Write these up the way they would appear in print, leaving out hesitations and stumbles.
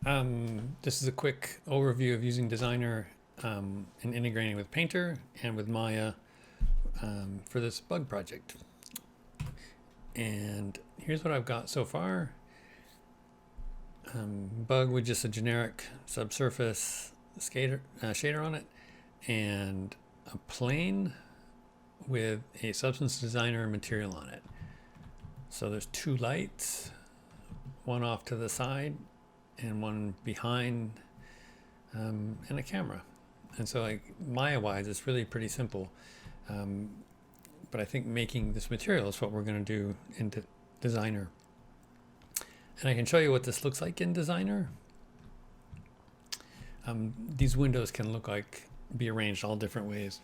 This is a quick overview of using Designer and integrating with Painter and with Maya for this bug project. And here's what I've got so far. Bug with just a generic subsurface shader on it, and a plane with a Substance Designer material on it. So there's two lights, one off to the side and one behind, and a camera. And so, like, Maya-wise, it's really pretty simple. But I think making this material is what we're going to do in Designer. And I can show you what this looks like in Designer. These windows can be arranged all different ways.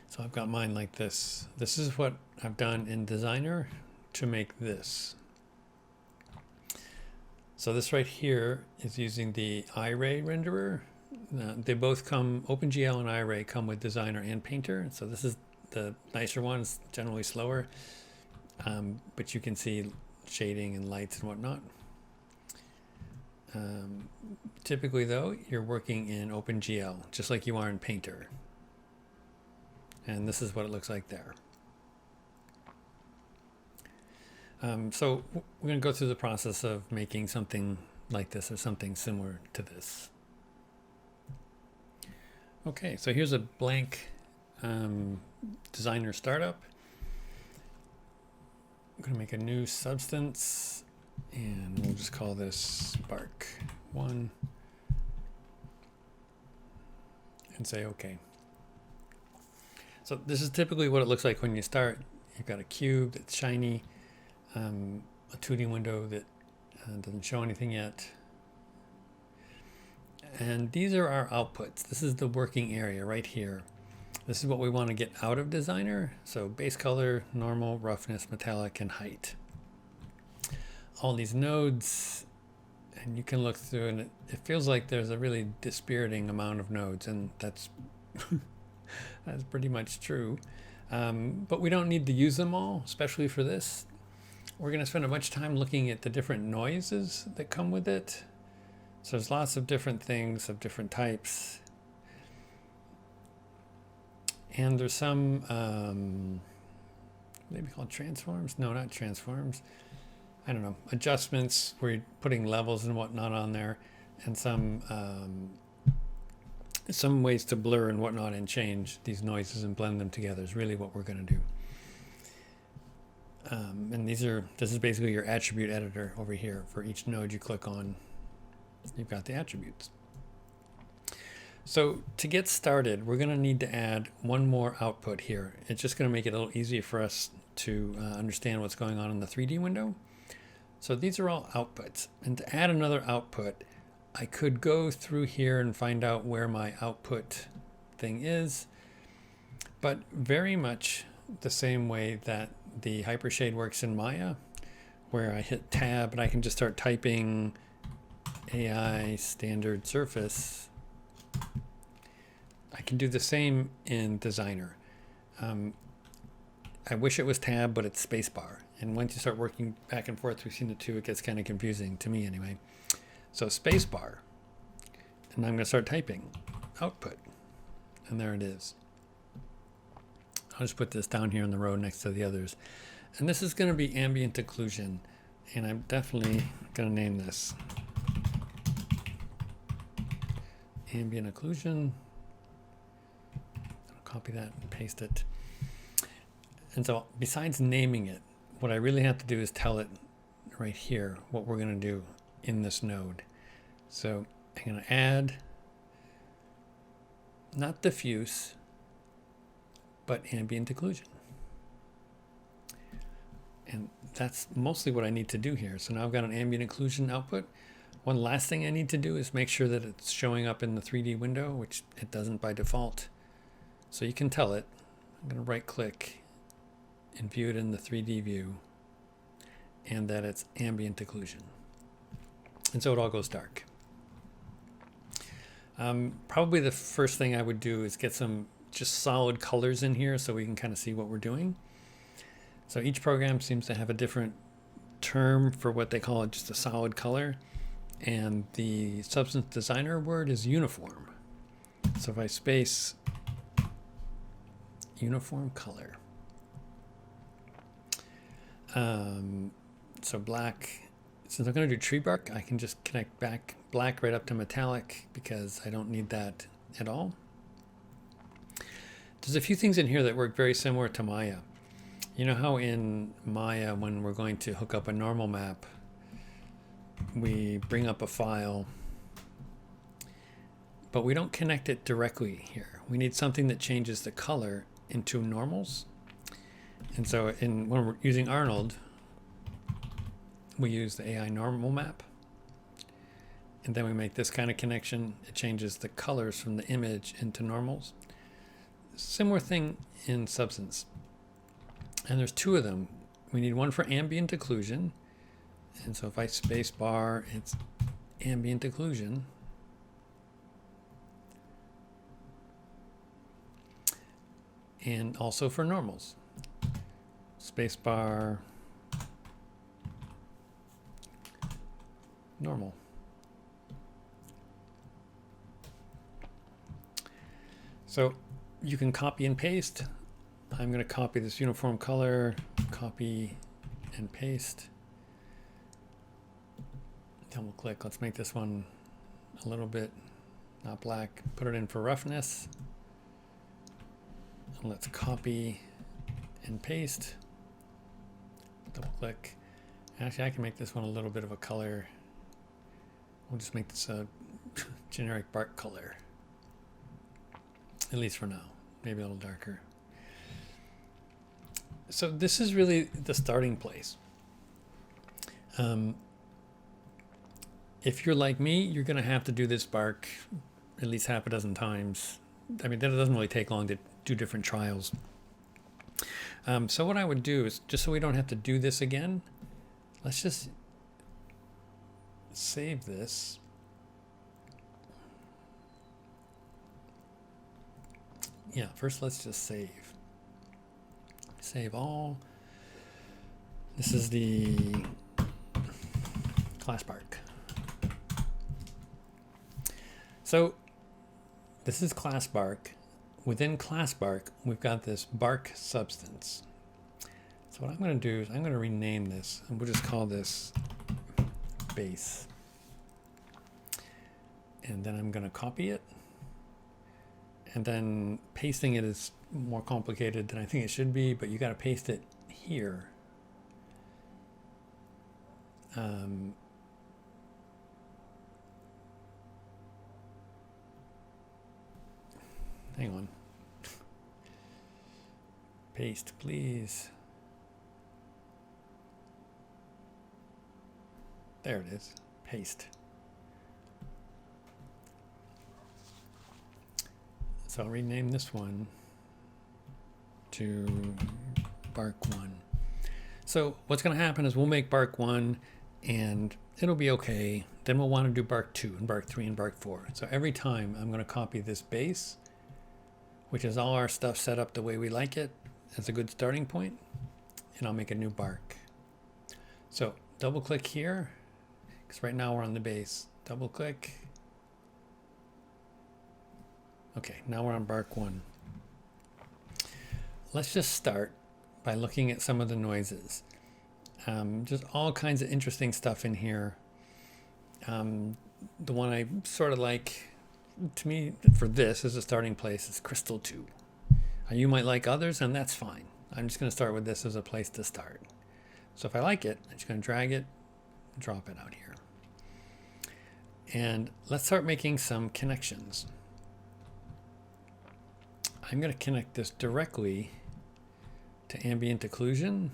So I've got mine like this. This is what I've done in Designer to make this. So this right here is using the Iray renderer. They both come, OpenGL and Iray come with Designer and Painter. So this is the nicer one, it's generally slower, but you can see shading and lights and whatnot. Typically though, you're working in OpenGL, just like you are in Painter. And this is what it looks like there. So we're going to go through the process of making something like this or something similar to this. Okay, so here's a blank Designer startup. I'm going to make a new substance, and we'll just call this Spark 1 and say OK. So this is typically what it looks like when you start. You've got a cube that's shiny, a 2D window that doesn't show anything yet. And these are our outputs. This is the working area right here. This is what we want to get out of Designer. So base color, normal, roughness, metallic, and height. All these nodes, and you can look through, and it feels like there's a really dispiriting amount of nodes, and that's that's pretty much true. But we don't need to use them all, especially for this. We're going to spend a bunch of time looking at the different noises that come with it. So there's lots of different things of different types. And there's some, maybe called transforms? No, not transforms. I don't know. Adjustments where you're putting levels and whatnot on there. And some ways to blur and whatnot and change these noises and blend them together is really what we're going to do. And this is basically your attribute editor over here. For each node you click on, you've got the attributes. So to get started, we're going to need to add one more output here. It's just going to make it a little easier for us to understand what's going on in the 3D window. So these are all outputs. And to add another output, I could go through here and find out where my output thing is, but very much the same way that the Hypershade works in Maya, where I hit tab and I can just start typing AI standard surface. I can do the same in Designer. I wish it was tab, but it's spacebar. And once you start working back and forth between the two, it gets kind of confusing, to me anyway. So spacebar, and I'm going to start typing output, and there it is. I'll just put this down here in the row next to the others. And this is going to be ambient occlusion, and I'm definitely going to name this ambient occlusion. I'll copy that and paste it. And so besides naming it, what I really have to do is tell it right here what we're going to do in this node. So I'm going to add, not diffuse, but ambient occlusion. And that's mostly what I need to do here. So now I've got an ambient occlusion output. One last thing I need to do is make sure that it's showing up in the 3D window, which it doesn't by default. So you can tell it. I'm going to right click and view it in the 3D view, and that it's ambient occlusion. And so it all goes dark. Probably the first thing I would do is get some just solid colors in here so we can kind of see what we're doing. So each program seems to have a different term for what they call just a solid color. And the Substance Designer word is uniform. So if I space uniform color, so black, since I'm going to do tree bark, I can just connect back black right up to metallic because I don't need that at all. There's a few things in here that work very similar to Maya. You know how in Maya, when we're going to hook up a normal map, we bring up a file, but we don't connect it directly here. We need something that changes the color into normals. And so when we're using Arnold, we use the AI normal map. And then we make this kind of connection. It changes the colors from the image into normals. Similar thing in Substance. And there's two of them. We need one for ambient occlusion. And so if I space bar, it's ambient occlusion. And also for normals. Space bar, normal. So you can copy and paste. I'm going to copy this uniform color, copy and paste. Double click. Let's make this one a little bit not black. Put it in for roughness. And let's copy and paste. Double click. Actually, I can make this one a little bit of a color. We'll just make this a generic bark color. At least for now. Maybe a little darker. So this is really the starting place. If you're like me, you're going to have to do this bark at least half a dozen times. I mean, that doesn't really take long to do different trials. So what I would do is, just so we don't have to do this again, let's just save this. Yeah, first let's just save. Save all. This is the class bark. So this is class bark. Within class bark, we've got this bark substance. So what I'm going to do is I'm going to rename this, and we'll just call this base. And then I'm going to copy it. And then pasting it is more complicated than I think it should be, but you got to paste it here. Hang on. Paste, please. There it is. Paste. So I'll rename this one to bark 1. So what's going to happen is we'll make bark 1 and it'll be okay. Then we'll want to do bark 2 and bark 3 and bark 4. So every time I'm going to copy this base, which is all our stuff set up the way we like it as a good starting point, and I'll make a new bark. So double click here, because right now we're on the base. Double click. Okay, now we're on bark 1. Let's just start by looking at some of the noises. Just all kinds of interesting stuff in here. The one I sort of like, to me, for this as a starting place, is Crystal 2. You might like others, and that's fine. I'm just going to start with this as a place to start. So if I like it, I'm just going to drag it, drop it out here. And let's start making some connections. I'm going to connect this directly to ambient occlusion,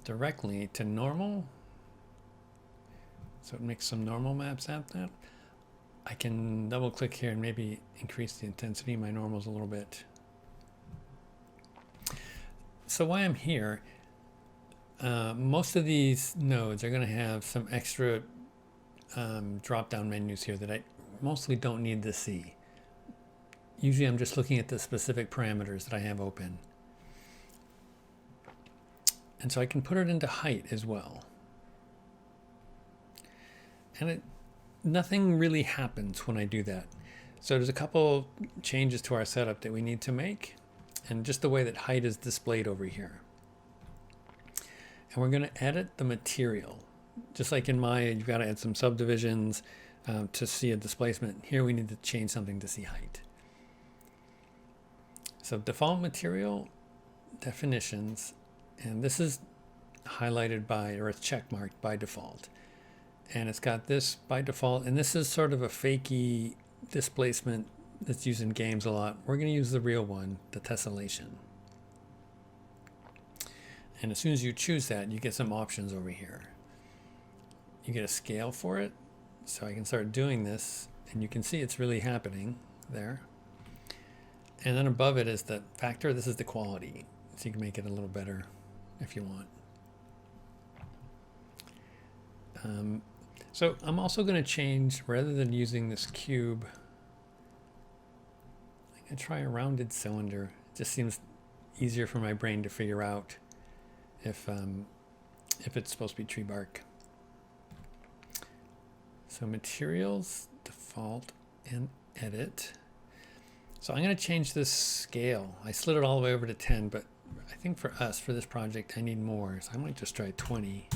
directly to normal. So it makes some normal maps out there. I can double click here and maybe increase the intensity of my normals a little bit. So while I'm here, most of these nodes are going to have some extra drop-down menus here that I mostly don't need to see. Usually I'm just looking at the specific parameters that I have open. And so I can put it into height as well. And nothing really happens when I do that. So there's a couple changes to our setup that we need to make, and just the way that height is displayed over here. And we're going to edit the material. Just like in Maya, you've got to add some subdivisions to see a displacement. Here we need to change something to see height. So default material definitions, and this is highlighted by, or it's checkmarked by default. And it's got this by default, and this is sort of a fakey displacement that's used in games a lot. We're going to use the real one, the tessellation. And as soon as you choose that, you get some options over here. You get a scale for it, so I can start doing this, and you can see it's really happening there. And then above it is the factor. This is the quality, so you can make it a little better if you want. So I'm also going to change, rather than using this cube, I'm going to try a rounded cylinder. It just seems easier for my brain to figure out if it's supposed to be tree bark. So materials, default, and edit. So I'm going to change this scale. I slid it all the way over to 10, but I think for us, for this project, I need more. So I might just try 20.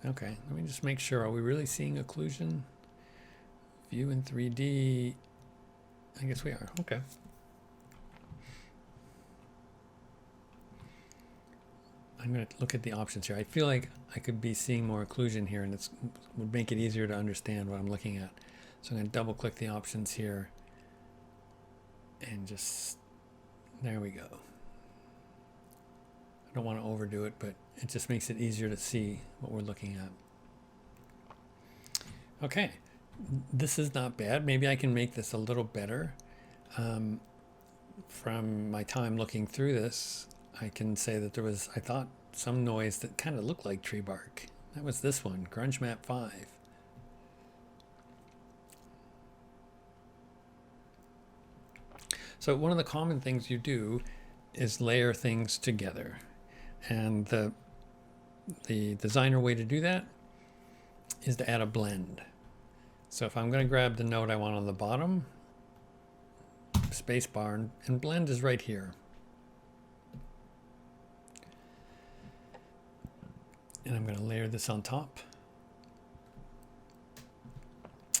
Okay, let me just make sure. Are we really seeing occlusion? View in 3D. I guess we are. Okay. I'm going to look at the options here. I feel like I could be seeing more occlusion here, and it would make it easier to understand what I'm looking at. So I'm going to double click the options here. And just, there we go. I don't want to overdo it, but it just makes it easier to see what we're looking at. Okay, this is not bad. Maybe I can make this a little better. From my time looking through this, I can say that there was, I thought, some noise that kind of looked like tree bark. That was this one, Grunge Map 5. So one of the common things you do is layer things together. And the designer way to do that is to add a blend. So if I'm going to grab the node I want on the bottom, space bar, and blend is right here. And I'm going to layer this on top.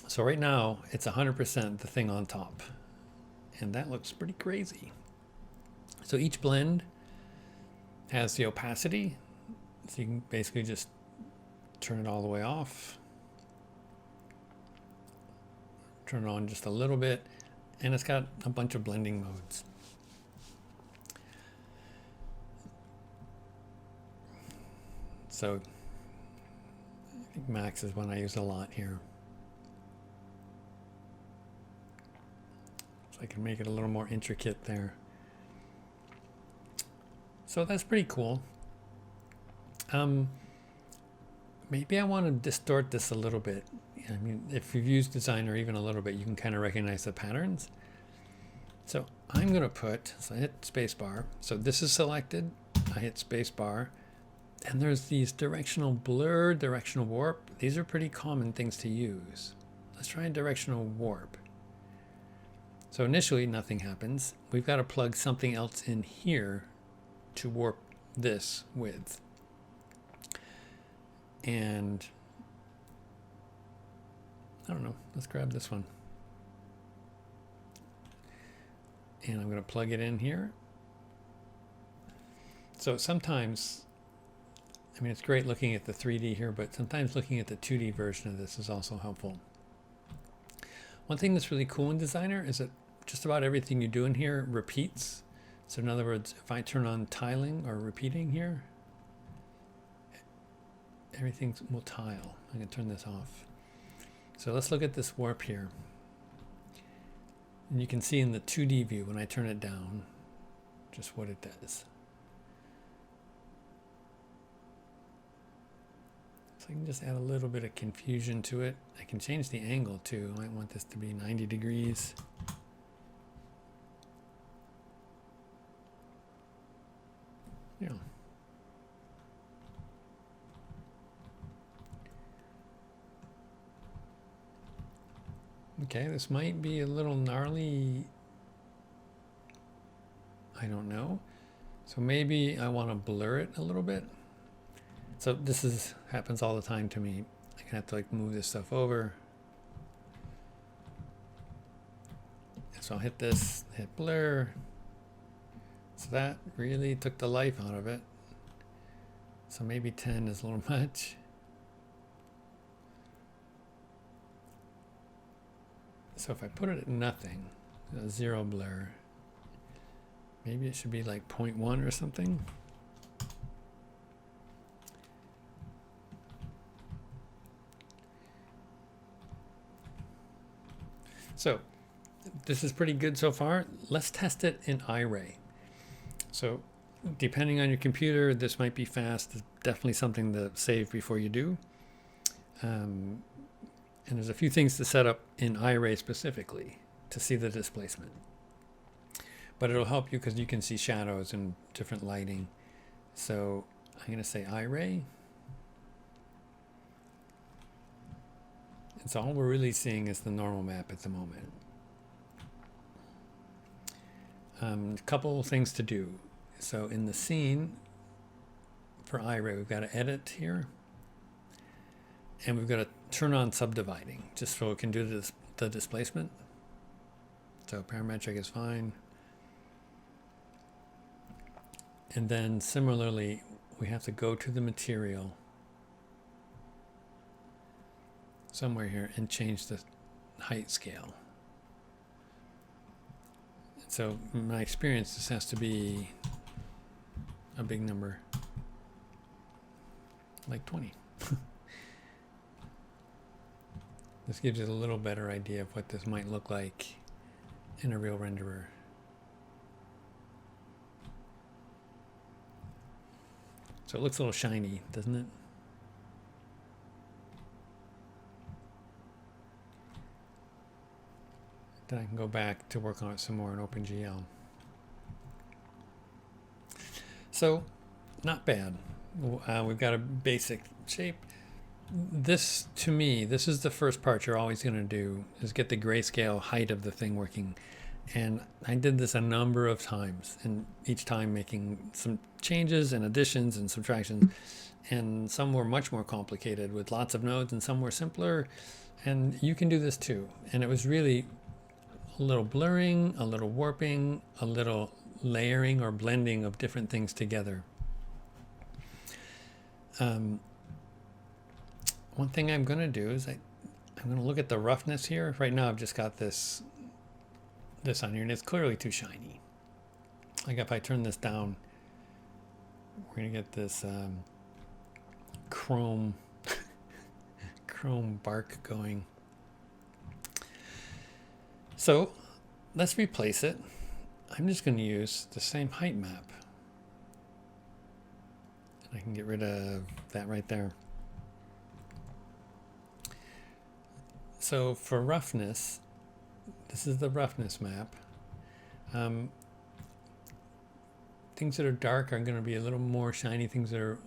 So right now it's 100% the thing on top. And that looks pretty crazy. So each blend has the opacity. So you can basically just turn it all the way off. Turn it on just a little bit. And it's got a bunch of blending modes. So I think max is one I use a lot here. So I can make it a little more intricate there. So that's pretty cool. Maybe I want to distort this a little bit. I mean, if you've used Designer even a little bit, you can kind of recognize the patterns. So I'm going to put, so I hit spacebar. So this is selected. I hit spacebar. And there's these directional blur, directional warp. These are pretty common things to use. Let's try a directional warp. So initially nothing happens. We've got to plug something else in here to warp this with. And I don't know, let's grab this one. And I'm going to plug it in here. So sometimes, I mean, it's great looking at the 3D here, but sometimes looking at the 2D version of this is also helpful. One thing that's really cool in Designer is that just about everything you do in here repeats. So in other words, if I turn on tiling or repeating here, everything will tile. I'm going to turn this off. So let's look at this warp here. And you can see in the 2D view when I turn it down, just what it does. So I can just add a little bit of confusion to it. I can change the angle too. I might want this to be 90 degrees. Yeah. Okay, this might be a little gnarly. I don't know. So maybe I want to blur it a little bit. So this happens all the time to me. I can have to like move this stuff over. So I'll hit this, hit blur. So that really took the life out of it. So maybe 10 is a little much. So if I put it at nothing, zero blur, maybe it should be like 0.1 or something. So this is pretty good so far. Let's test it in iRay. So depending on your computer, this might be fast. It's definitely something to save before you do. And there's a few things to set up in iRay specifically to see the displacement. But it'll help you because you can see shadows and different lighting. So I'm going to say iRay. And so all we're really seeing is the normal map at the moment. A couple things to do. So in the scene for iRay, we've got to edit here. And we've got to turn on subdividing just so it can do the displacement. So parametric is fine. And then similarly, we have to go to the material somewhere here and change the height scale. So in my experience, this has to be a big number, like 20. This gives you a little better idea of what this might look like in a real renderer. So it looks a little shiny, doesn't it? Then I can go back to work on it some more in OpenGL. So, not bad. We've got a basic shape. This, to me, this is the first part you're always going to do, is get the grayscale height of the thing working. And I did this a number of times, and each time making some changes and additions and subtractions. And some were much more complicated with lots of nodes, and some were simpler. And you can do this too. And it was really a little blurring, a little warping, a little layering or blending of different things together. One thing I'm going to do is I'm going to look at the roughness here. Right now I've just got this on here, and it's clearly too shiny. Like if I turn this down, we're going to get this chrome bark going. So let's replace it. I'm just going to use the same height map. And I can get rid of that right there. So for roughness, this is the roughness map. Things that are dark are going to be a little more shiny. Things that are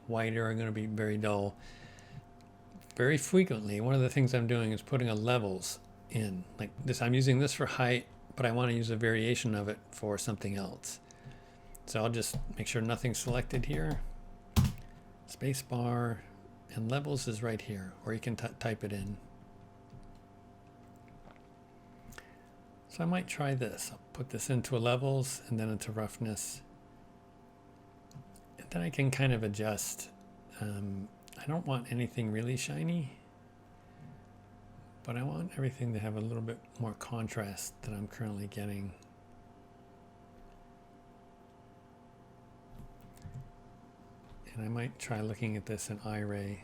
whiter are going to be very dull. Very frequently, one of the things I'm doing is putting a levels in. Like this, I'm using this for height, but I want to use a variation of it for something else. So I'll just make sure nothing's selected here. Space bar, and levels is right here, or you can type it in. So I might try this. I'll put this into a levels and then into roughness. And then I can kind of adjust. I don't want anything really shiny, but I want everything to have a little bit more contrast than I'm currently getting. And I might try looking at this in iRay.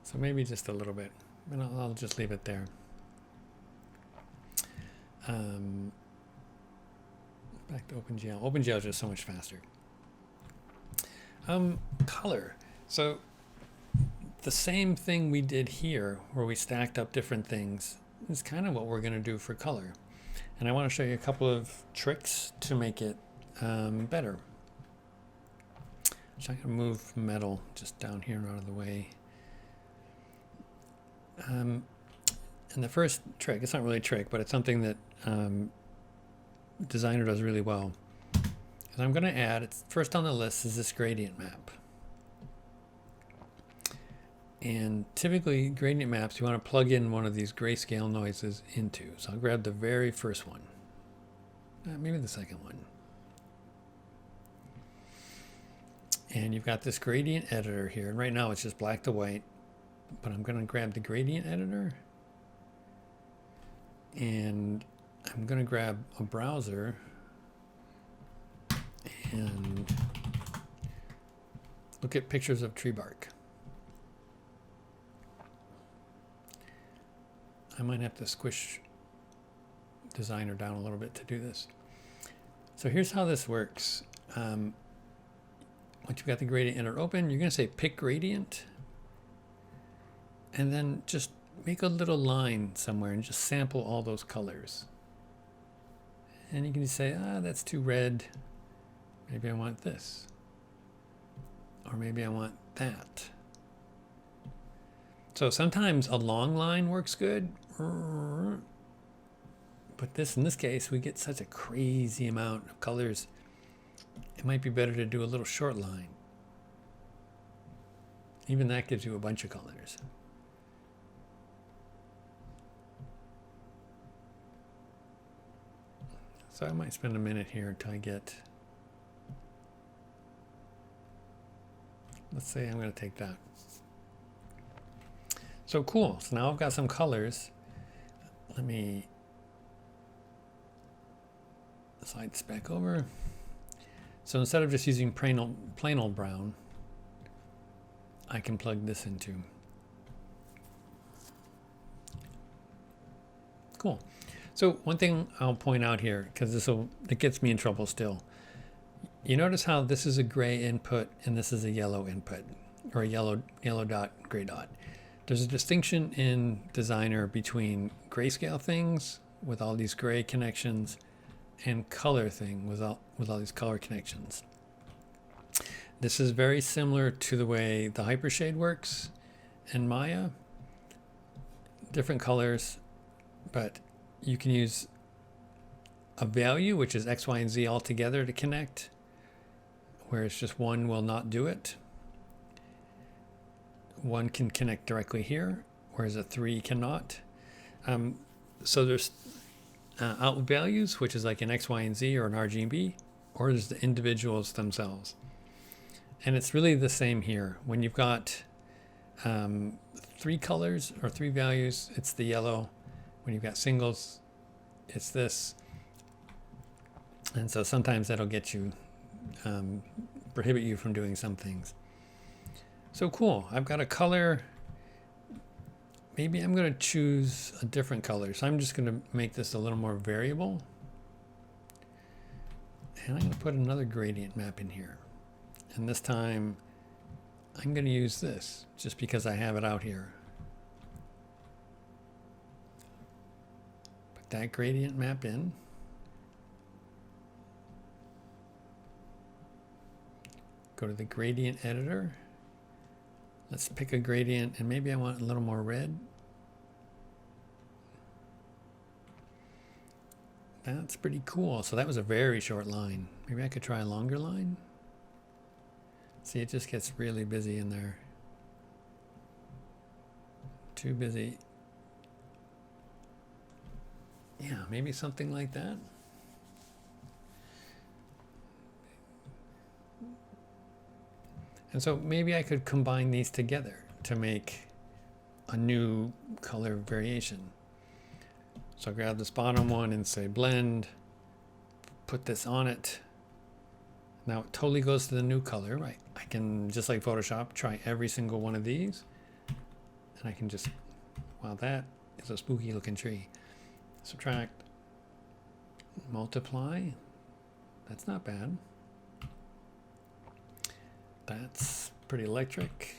So maybe just a little bit, and I'll just leave it there. Back to OpenGL. OpenGL is just so much faster. Color. So the same thing we did here, where we stacked up different things, is kind of what we're going to do for color. And I want to show you a couple of tricks to make it better. So I'm going to move metal just down here and out of the way. And the first trick, it's not really a trick, but it's something that Designer does really well. And I'm going to add, it's first on the list is this gradient map. And typically gradient maps, you want to plug in one of these grayscale noises into. So I'll grab the very first one, maybe the second one. And you've got this gradient editor here. And right now it's just black to white, but I'm going to grab the gradient editor and I'm going to grab a browser and look at pictures of tree bark. I might have to squish Designer down a little bit to do this. So here's how this works. Once you've got the gradient editor open, you're going to say pick gradient and then just make a little line somewhere and just sample all those colors. And you can just say, that's too red. Maybe I want this. Or maybe I want that. So sometimes a long line works good. But in this case, we get such a crazy amount of colors. It might be better to do a little short line. Even that gives you a bunch of colors. So I might spend a minute here until I get, let's say I'm going to take that. So cool. So now I've got some colors. Let me slide this back over. So instead of just using plain old brown, I can plug this into. Cool. So one thing I'll point out here, because it gets me in trouble still. You notice how this is a gray input and this is a yellow input, or a yellow dot, gray dot. There's a distinction in Designer between grayscale things with all these gray connections and color thing with all these color connections. This is very similar to the way the hypershade works in Maya. Different colors, but you can use a value, which is X, Y, and Z all together to connect, whereas just one will not do it. One can connect directly here, whereas a 3 cannot. So there's out values, which is like an X, Y, and Z or an RGB, or there's the individuals themselves. And it's really the same here. When you've got 3 colors or 3 values, it's the yellow. When you've got singles, it's this. And so sometimes that'll get you, prohibit you from doing some things. So cool, I've got a color. Maybe I'm going to choose a different color. So I'm just going to make this a little more variable. And I'm going to put another gradient map in here. And this time I'm going to use this just because I have it out here. Put that gradient map in. Go to the gradient editor. Let's pick a gradient, and maybe I want a little more red. That's pretty cool. So that was a very short line. Maybe I could try a longer line. See, it just gets really busy in there. Too busy. Yeah, maybe something like that. And so maybe I could combine these together to make a new color variation. So I'll grab this bottom one and say blend, put this on it. Now it totally goes to the new color, right? I can, just like Photoshop, try every single one of these. And I can just, wow, that is a spooky looking tree. Subtract, multiply, that's not bad. That's pretty electric.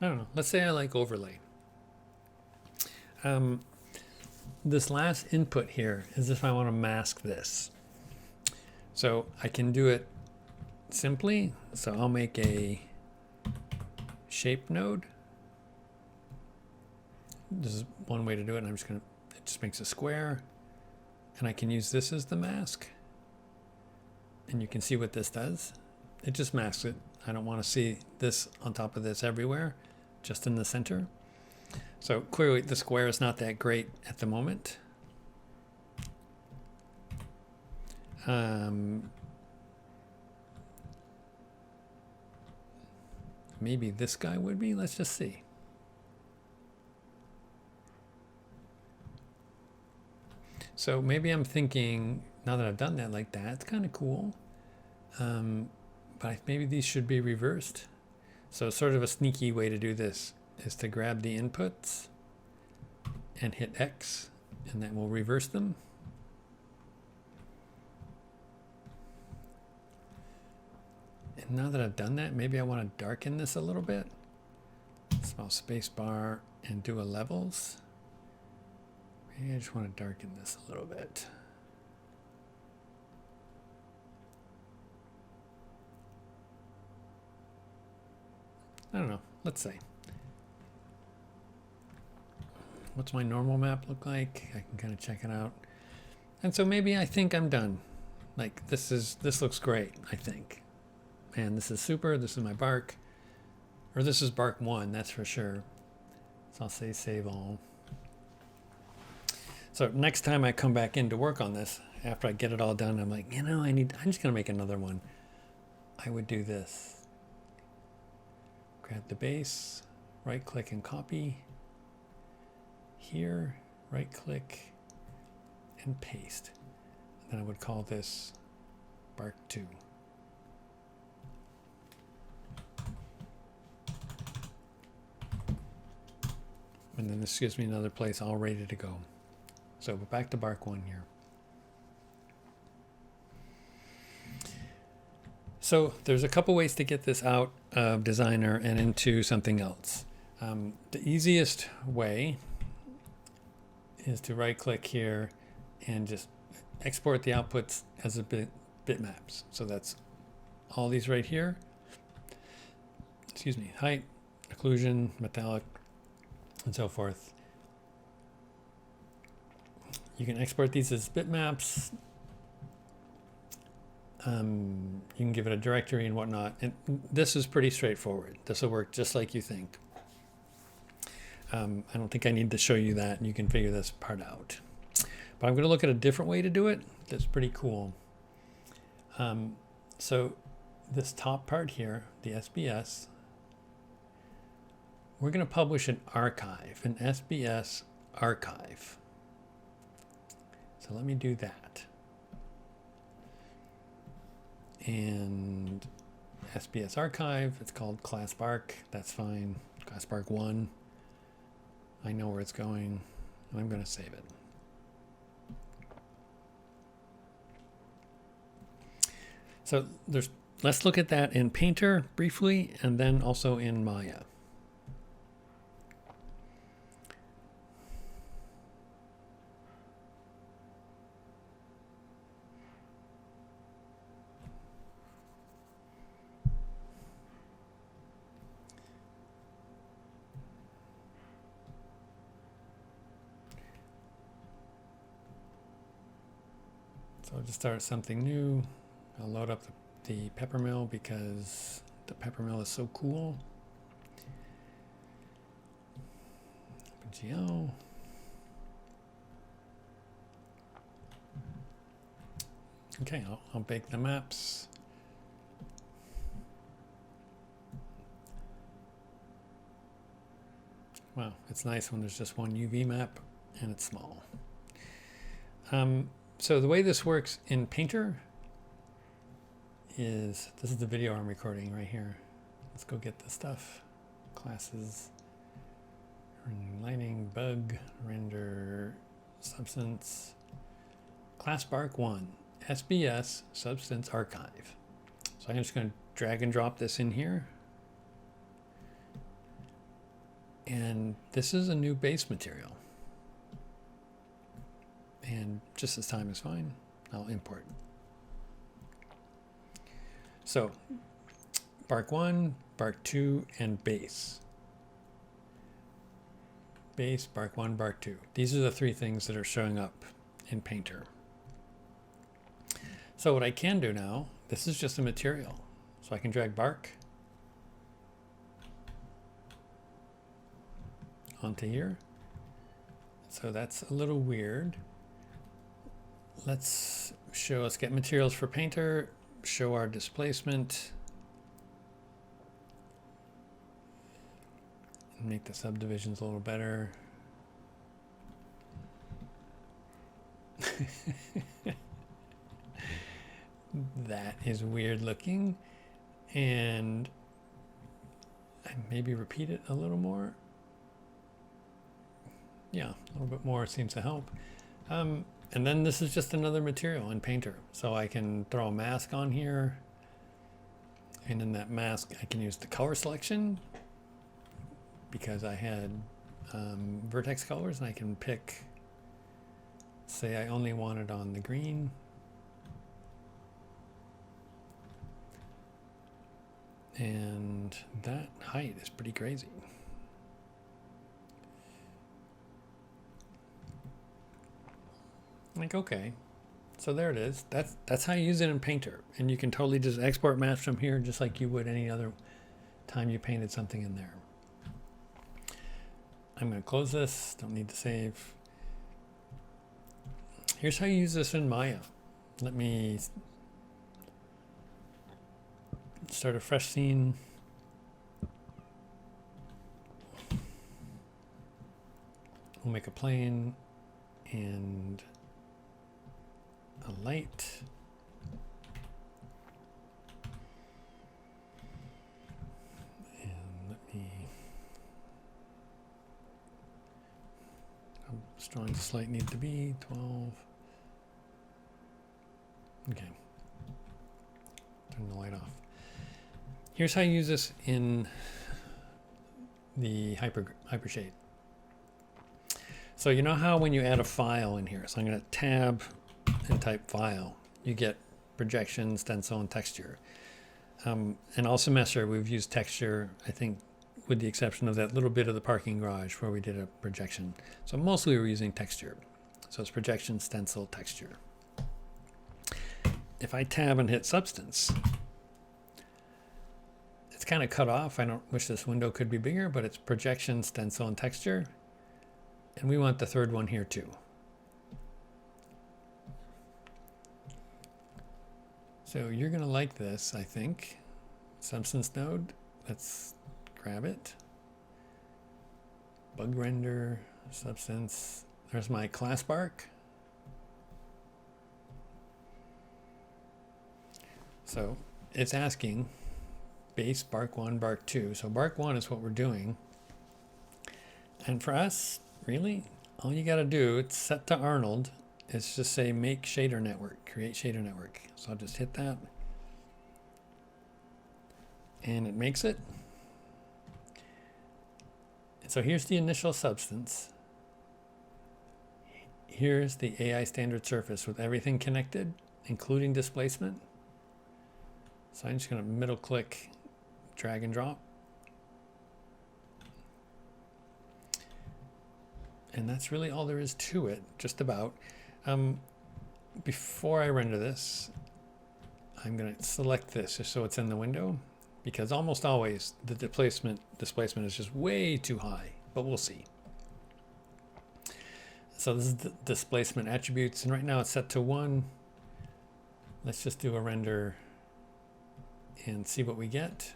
I don't know. Let's say I like overlay. This last input here is if I want to mask this. So I can do it simply. So I'll make a shape node. This is one way to do it. And I'm just going to, it just makes a square. And I can use this as the mask. And you can see what this does. It just masks it. I don't want to see this on top of this everywhere, just in the center. So clearly the square is not that great at the moment. Maybe this guy would be, let's just see. So maybe I'm thinking, now that I've done that like that, it's kind of cool. But maybe these should be reversed. So sort of a sneaky way to do this is to grab the inputs and hit X, and that will reverse them. And now that I've done that, maybe I want to darken this a little bit. Small space bar and do a levels. Maybe I just want to darken this a little bit. I don't know. Let's see. What's my normal map look like? I can kind of check it out. And so maybe I think I'm done. Like this looks great, I think. Man, this is super. This is my bark. Or this is bark 1, that's for sure. So I'll say save all. So next time I come back in to work on this, after I get it all done, I'm like, you know, I'm just gonna make another one. I would do this. Grab the base, right click and copy. Here, right click and paste. And then I would call this bark 2. And then this gives me another place all ready to go. So we're back to bark 1 here. So there's a couple ways to get this out of Designer and into something else. The easiest way is to right click here and just export the outputs as a bitmaps. So that's all these right here. Excuse me, height, occlusion, metallic, and so forth. You can export these as bitmaps. You can give it a directory and whatnot. And this is pretty straightforward. This will work just like you think. I don't think I need to show you that. You can figure this part out. But I'm going to look at a different way to do it. That's pretty cool. So this top part here, the SBS, we're going to publish an archive, an SBS archive. So let me do that. And SBS archive, it's called class bark. That's fine. Class bark 1. I know where it's going. And I'm going to save it. So let's look at that in Painter briefly, and then also in Maya. So I'll just start something new. I'll load up the Peppermill because the Peppermill is so cool. OpenGL. Okay, I'll bake the maps. Wow, it's nice when there's just one UV map and it's small. So the way this works in Painter is, this is the video I'm recording right here. Let's go get the stuff. Classes, lighting, bug, render, substance, class Bark 1, SBS, substance archive. So I'm just going to drag and drop this in here. And this is a new base material. And just as time is fine, I'll import. So Bark 1, Bark 2, and base. Base, Bark 1, Bark 2. These are the three things that are showing up in Painter. So what I can do now, this is just a material. So I can drag Bark onto here. So that's a little weird. Let's get materials for Painter, show our displacement, and make the subdivisions a little better. That is weird looking, and maybe repeat it a little more. Yeah, a little bit more seems to help. And then this is just another material in Painter. So I can throw a mask on here. And in that mask, I can use the color selection because I had vertex colors, and I can pick, say I only want it on the green. And that height is pretty crazy. Like, okay, so there it is. That's how you use it in Painter. And you can totally just export maps from here just like you would any other time you painted something in there. I'm going to close this. Don't need to save. Here's how you use this in Maya. Let me start a fresh scene. We'll make a plane and a light. And let me, how strong does this light need to be? 12. Okay. Turn the light off. Here's how you use this in the Hypershade. So you know how when you add a file in here, so I'm going to tab and type file, you get projection, stencil, and texture. And all semester we've used texture, I think, with the exception of that little bit of the parking garage where we did a projection. So mostly we're using texture. So it's projection, stencil, texture. If I tab and hit substance, it's kind of cut off. I don't wish this window could be bigger, but it's projection, stencil, and texture. And we want the third one here too. So you're going to like this, I think. Substance node. Let's grab it. Bug render, substance. There's my class Bark. So it's asking base Bark 1, Bark 2. So Bark 1 is what we're doing. And for us, really, all you got to do, it's set to Arnold. It's just say make shader network, create shader network. So I'll just hit that. And it makes it. And so here's the initial substance. Here's the AI standard surface with everything connected, including displacement. So I'm just going to middle click, drag and drop. And that's really all there is to it, just about. Before I render this, I'm going to select this just so it's in the window, because almost always the displacement is just way too high, but we'll see. So this is the displacement attributes, and right now it's set to 1. Let's just do a render and see what we get.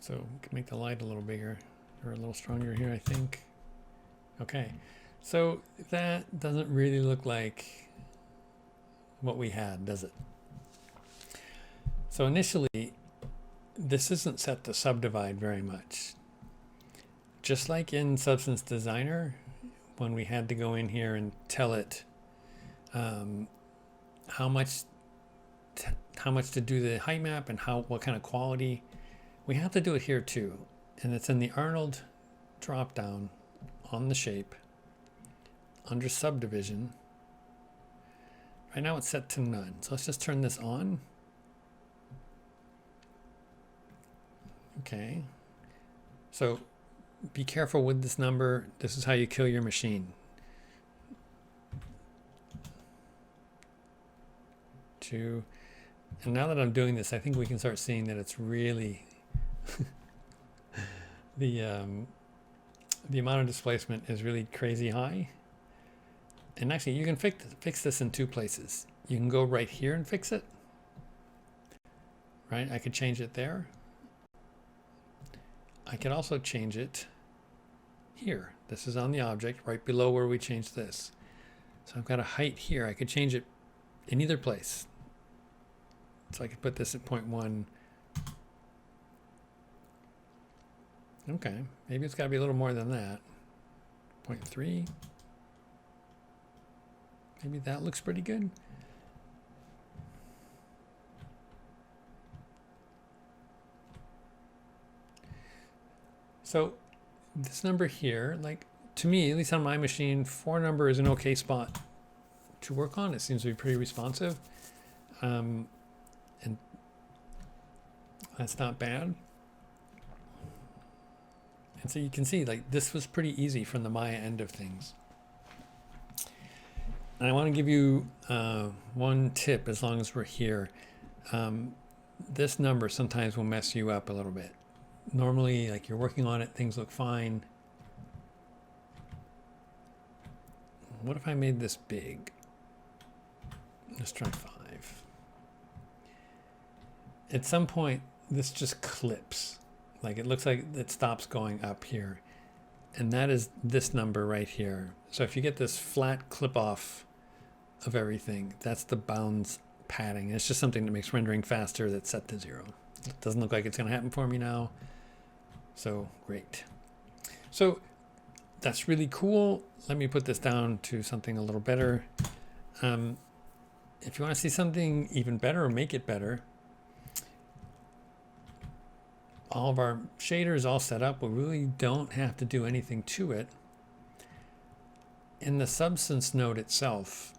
So we can make the light a little bigger or a little stronger here, I think. Okay, So that doesn't really look like what we had, does it? So initially, this isn't set to subdivide very much. Just like in Substance Designer, when we had to go in here and tell it how much to do the height map and what kind of quality, we have to do it here too. And it's in the Arnold drop down on the shape under subdivision. Right now it's set to none. So let's just turn this on. Okay. So be careful with this number. This is how you kill your machine. 2. And now that I'm doing this, I think we can start seeing that it's really the amount of displacement is really crazy high. And actually, you can fix this in 2 places. You can go right here and fix it. Right? I could change it there. I could also change it here. This is on the object, right below where we changed this. So I've got a height here. I could change it in either place. So I could put this at 0.1. Okay, maybe it's got to be a little more than that. 0.3. Maybe that looks pretty good. So this number here, like to me, at least on my machine, 4 number is an okay spot to work on. It seems to be pretty responsive. And that's not bad. And so you can see like this was pretty easy from the Maya end of things. And I want to give you one tip as long as we're here. This number sometimes will mess you up a little bit. Normally, like you're working on it, things look fine. What if I made this big? Let's try 5. At some point, this just clips. Like it looks like it stops going up here. And that is this number right here. So if you get this flat clip off of everything, that's the bounds padding. It's just something that makes rendering faster that's set to 0. It doesn't look like it's going to happen for me now. So great. So that's really cool. Let me put this down to something a little better. If you want to see something even better or make it better, all of our shaders all set up. We really don't have to do anything to it. In the Substance node itself,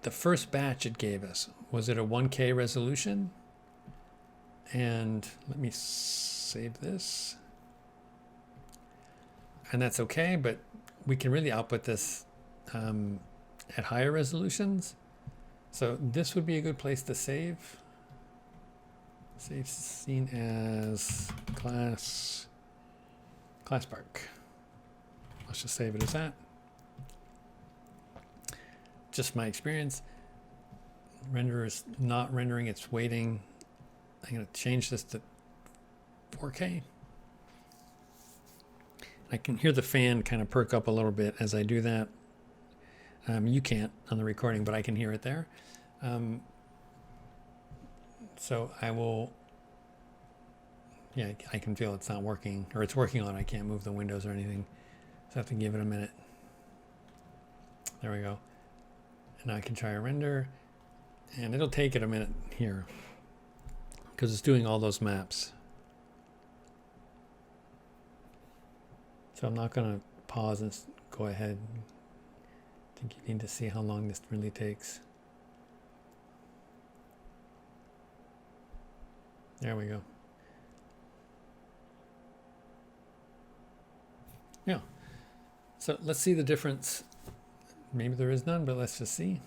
the first batch it gave us was at a 1K resolution. And let me save this. And that's okay, but we can really output this at higher resolutions. So this would be a good place to save. Save scene as class park. Let's just save it as that. Just my experience. Renderer is not rendering, it's waiting. I'm going to change this to 4K. I can hear the fan kind of perk up a little bit as I do that. You can't on the recording, but I can hear it there. So I will, yeah, I can feel it's not working, or it's working on. I can't move the windows or anything. So I have to give it a minute. There we go. And now I can try a render, and it'll take it a minute here because it's doing all those maps. So I'm not going to pause and go ahead. I think you need to see how long this really takes. There we go. Yeah. So let's see the difference. Maybe there is none, but let's just see.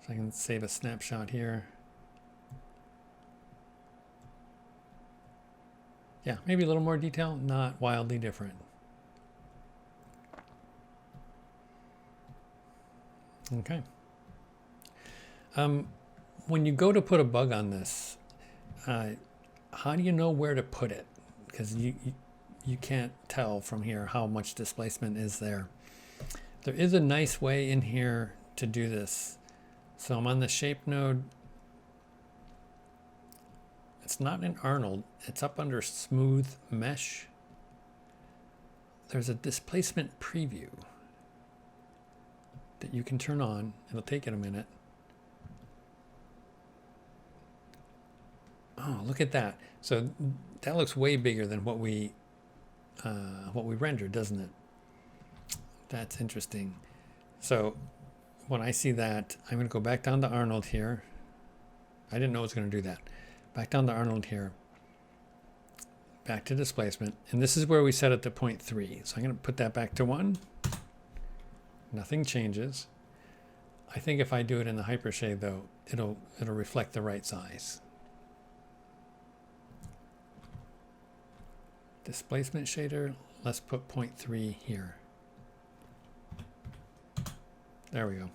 So I can save a snapshot here. Yeah, maybe a little more detail, not wildly different. Okay. When you go to put a bug on this, how do you know where to put it? Because you can't tell from here how much displacement is there. There is a nice way in here to do this. So I'm on the shape node. It's not in Arnold. It's up under smooth mesh. There's a displacement preview that you can turn on. It'll take it a minute. Oh, look at that. So that looks way bigger than what we rendered, doesn't it? That's interesting. So when I see that, I'm going to go back down to Arnold here. I didn't know it was going to do that. Back down to Arnold here. Back to displacement. And this is where we set it to 0.3. So I'm going to put that back to 1. Nothing changes. I think if I do it in the Hypershade, though, it'll reflect the right size. Displacement shader, let's put 0.3 here. There we go.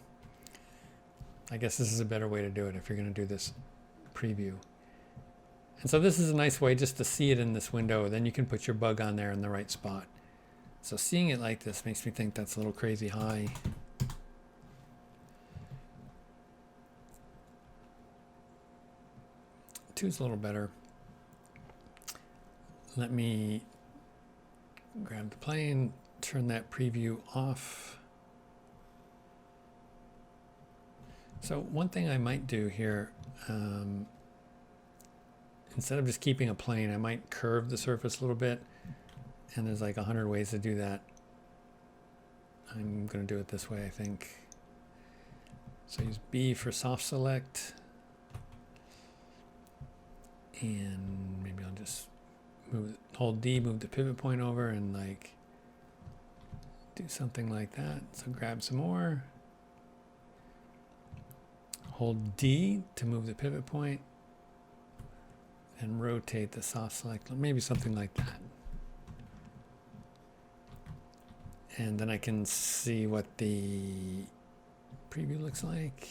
I guess this is a better way to do it if you're going to do this preview. And so this is a nice way just to see it in this window. Then you can put your bug on there in the right spot. So seeing it like this makes me think that's a little crazy high. Two's a little better. Let me grab the plane, turn that preview off. So one thing I might do here, instead of just keeping a plane, I might curve the surface a little bit. And there's like 100 ways to do that. I'm going to do it this way, I think. So use B for soft select. And maybe I'll just hold D, move the pivot point over, and like do something like that. So grab some more. Hold D to move the pivot point and rotate the soft select, maybe something like that. And then I can see what the preview looks like.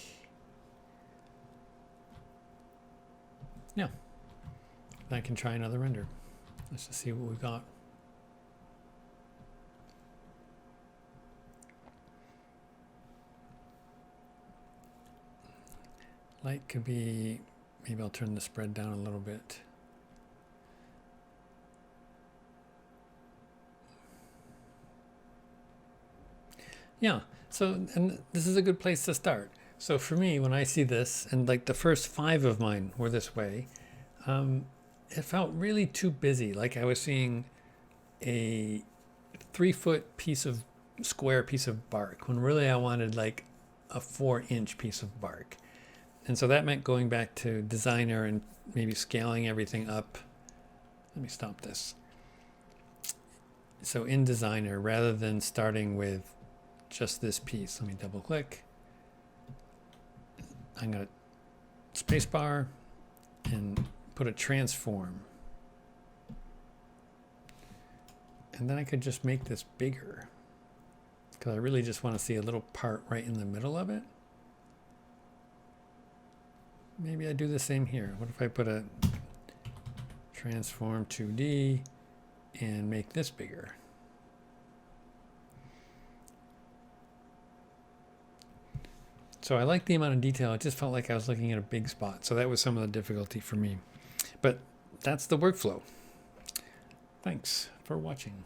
Yeah. Then I can try another render. Let's just see what we've got. Light could be, maybe I'll turn the spread down a little bit. Yeah, so, and this is a good place to start. So for me, when I see this, and like the first 5 of mine were this way, it felt really too busy. Like I was seeing a 3-foot square piece of bark, when really I wanted like a 4-inch piece of bark. And so that meant going back to Designer and maybe scaling everything up. Let me stop this. So in Designer, rather than starting with just this piece, let me double click. I'm going to spacebar and put a transform. And then I could just make this bigger, because I really just want to see a little part right in the middle of it. Maybe I do the same here. What if I put a transform 2D and make this bigger? So I like the amount of detail. It just felt like I was looking at a big spot. So that was some of the difficulty for me. But that's the workflow. Thanks for watching.